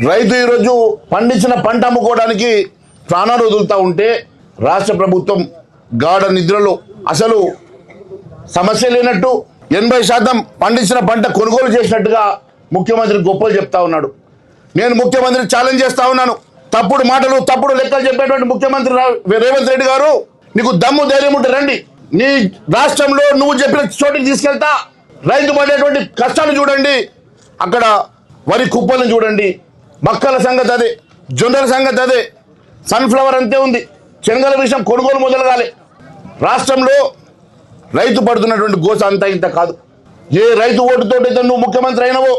రైతు ఈరోజు పండించిన పంట అమ్ముకోవడానికి ప్రాణాలు వదులుతూ ఉంటే రాష్ట్ర ప్రభుత్వం గాఢ నిద్రలో అసలు సమస్య లేనట్టు 80% పండించిన పంట కొనుగోలు చేసినట్టుగా ముఖ్యమంత్రి గొప్పలు చెప్తా ఉన్నాడు. నేను ముఖ్యమంత్రిని ఛాలెంజ్ చేస్తా ఉన్నాను. తప్పుడు మాటలు తప్పుడు లెక్కలు చెప్పేటువంటి ముఖ్యమంత్రి రేవంత్ రెడ్డి గారు, నీకు దమ్ము ధైర్యం ఉంటే రండి, నీ రాష్ట్రంలో నువ్వు చెప్పిన చోటికి తీసుకెళ్తా, రైతు పడేటువంటి కష్టాలు చూడండి, అక్కడ వరి కుప్పలను చూడండి, మక్కల సంగతి అదే, జొన్నల సంగతి అదే, సన్ఫ్లవర్ అంతే ఉంది, శనగల విషయం కొనుగోలు మొదలు కాలే. రాష్ట్రంలో రైతు పడుతున్నటువంటి గోస అంతా ఇంత కాదు. ఏ రైతు ఓటుతోటైతే నువ్వు ముఖ్యమంత్రి అయినవో,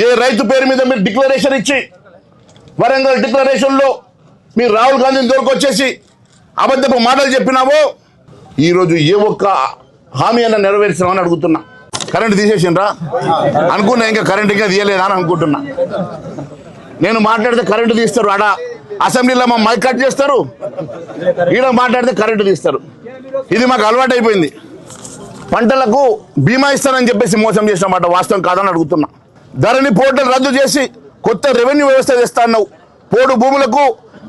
ఏ రైతు పేరు మీద మీరు డిక్లరేషన్ ఇచ్చి వరంగల్ డిక్లరేషన్లో మీరు రాహుల్ గాంధీని దొరికొచ్చేసి అబద్ధపు మాటలు చెప్పినావో, ఈరోజు ఏ ఒక్క హామీ అన్న నెరవేర్చినామని అడుగుతున్నా. కరెంట్ తీసేసిండ్రా అనుకున్నా, ఇంకా కరెంట్ ఇంకా తీయలేదా అని అనుకుంటున్నా. నేను మాట్లాడితే కరెంటు తీస్తారు, ఆడ అసెంబ్లీలో మా మైక్ కట్ చేస్తారు, ఈడ మాట్లాడితే కరెంటు తీస్తారు. ఇది మాకు అలవాటు అయిపోయింది. పంటలకు బీమా ఇస్తానని చెప్పేసి మోసం చేసిన మాట వాస్తవం కాదని అడుగుతున్నా. ధరణి పోర్టల్ రద్దు చేసి కొత్త రెవెన్యూ వ్యవస్థ తెస్తా అన్నావు, పోడు భూములకు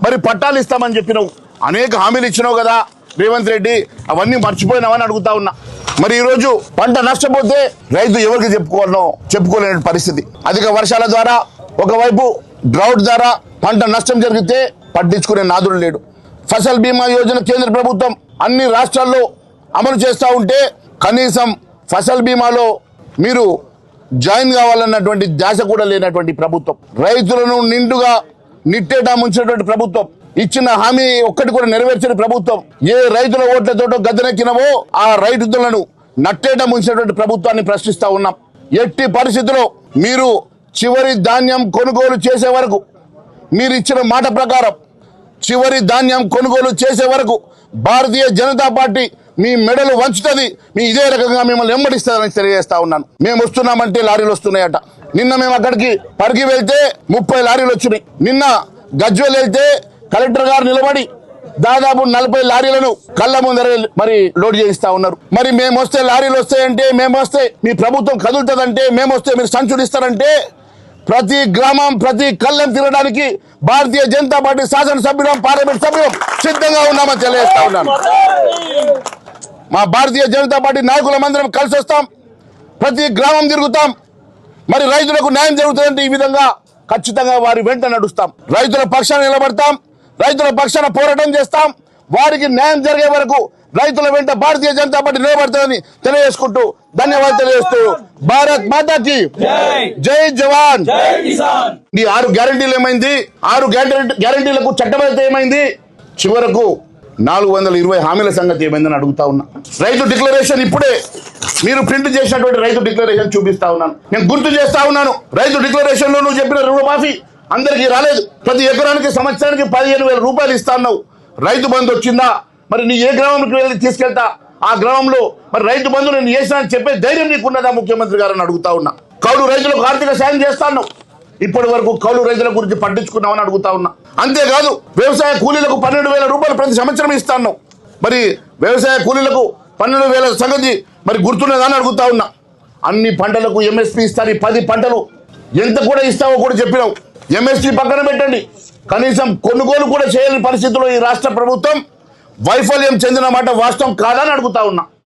మరి పట్టాలు ఇస్తామని చెప్పినావు, అనేక హామీలు ఇచ్చినావు కదా రేవంత్ రెడ్డి, అవన్నీ మర్చిపోయినావని అడుగుతా ఉన్నా. మరి ఈరోజు పంట నష్టపోతే రైతు ఎవరికి చెప్పుకోలేని పరిస్థితి. అధిక వర్షాల ద్వారా ఒకవైపు డ్రౌట్ ద్వారా పంట నష్టం జరిగితే పట్టించుకునే నాదుడు లేడు. ఫసల్ బీమా యోజన కేంద్ర ప్రభుత్వం అన్ని రాష్ట్రాల్లో అమలు చేస్తూ ఉంటే కనీసం ఫసల్ బీమాలో మీరు జాయిన్ కావాలన్నటువంటి ధ్యాస కూడా లేనటువంటి ప్రభుత్వం, రైతులను నిండుగా నిట్టేటా ముంచినటువంటి ప్రభుత్వం, ఇచ్చిన హామీ ఒక్కటి కూడా నెరవేర్చిన ప్రభుత్వం, ఏ రైతుల ఓట్లతోటో గద్దెనెక్కినవో ఆ రైతులను నట్టేటా ముంచినటువంటి ప్రభుత్వాన్ని ప్రశ్నిస్తా ఉన్నాం. ఎట్టి పరిస్థితుల్లో మీరు చివరి ధాన్యం కొనుగోలు చేసే వరకు, మీరు ఇచ్చిన మాట ప్రకారం చివరి ధాన్యం కొనుగోలు చేసే వరకు భారతీయ జనతా పార్టీ మీ మెడలు వంచుతుంది, మీ ఇదే రకంగా మిమ్మల్ని వెంబడిస్తుందని తెలియజేస్తా ఉన్నాను. మేము వస్తున్నామంటే లారీలు వస్తున్నాయట. నిన్న మేము అక్కడికి పరిగి వెళ్తే 30 లారీలు వచ్చినాయి. నిన్న గజ్వేల్ వెళ్తే కలెక్టర్ గారు నిలబడి దాదాపు 40 లారీలను కళ్ళ ముందర మరి లోడ్ చేయిస్తా ఉన్నారు. మరి మేము వస్తే లారీలు వస్తాయంటే, మేము వస్తే మీ ప్రభుత్వం కదులుతుందంటే, మేము వస్తే మీరు సంచులు ఇస్తారంటే, ప్రతి గ్రామం ప్రతి కళ్ళం తిరగడానికి భారతీయ జనతా పార్టీ శాసనసభ్యులం పార్లమెంట్ సభ్యులం సిద్ధంగా ఉన్నామని తెలియజేస్తా ఉన్నాను. మా భారతీయ జనతా పార్టీ నాయకులమందరం కలిసి వస్తాం, ప్రతి గ్రామం తిరుగుతాం. మరి రైతులకు న్యాయం జరుగుతుందంటే ఈ విధంగా ఖచ్చితంగా వారి వెంట నడుస్తాం, రైతుల పక్షాన నిలబడతాం, రైతుల పక్షాన పోరాటం చేస్తాం. వారికి న్యాయం జరిగే వరకు రైతుల వెంట భారతీయ జనతా పార్టీ నిలబడుతుందని తెలియజేసుకుంటూ ధన్యవాదాలు తెలియజేస్తూ భారత్ మాతాకి జై జవాన్. ఈ 6 గ్యారంటీలు ఏమైంది? 6 గ్యారంటీలకు చట్టబద్ధత ఏమైంది? చివరకు 420 హామీల సంగతి ఏమైందని అడుగుతా ఉన్నా. రైతు డిక్లరేషన్ ఇప్పుడే మీరు ప్రింట్ చేసినటువంటి రైతు డిక్లరేషన్ చూపిస్తా ఉన్నాను. నేను గుర్తు చేస్తా ఉన్నాను, రైతు డిక్లరేషన్ లో నువ్వు చెప్పిన రుణమాఫీ అందరికీ రాలేదు. ప్రతి ఎకరానికి సంవత్సరానికి 15,000 రూపాయలు ఇస్తా అన్నావు. రైతు బంధు వచ్చిందా? మరి నీ ఏ గ్రామంకి వెళ్ళి తీసుకెళ్తా, ఆ గ్రామంలో మరి రైతు బంధు నేను చేసినా అని చెప్పే ధైర్యం నీకున్నదా ముఖ్యమంత్రి గారు అని అడుగుతా ఉన్నా. కౌలు రైతులకు ఆర్థిక సాయం చేస్తాను, ఇప్పటి వరకు కౌలు రైతుల గురించి పట్టించుకున్నామని అడుగుతా ఉన్నా. అంతేకాదు వ్యవసాయ కూలీలకు 12,000 రూపాయలు ప్రతి సంవత్సరం ఇస్తాను. మరి వ్యవసాయ కూలీలకు 12,000 సంగతి మరి గుర్తున్నదని అడుగుతా ఉన్నా. అన్ని పంటలకు ఎంఎస్పీ ఇస్తారు, 10 పంటలు ఎంత కూడా ఇస్తావో కూడా చెప్పినావు. ఎంఎస్పీ పక్కన పెట్టండి, కనీసం కొనుగోలు కూడా చేయని పరిస్థితుల్లో ఈ రాష్ట్ర ప్రభుత్వం వైఫల్యం చెందిన మాట వాస్తవం కాదని అడుగుతా ఉన్నా.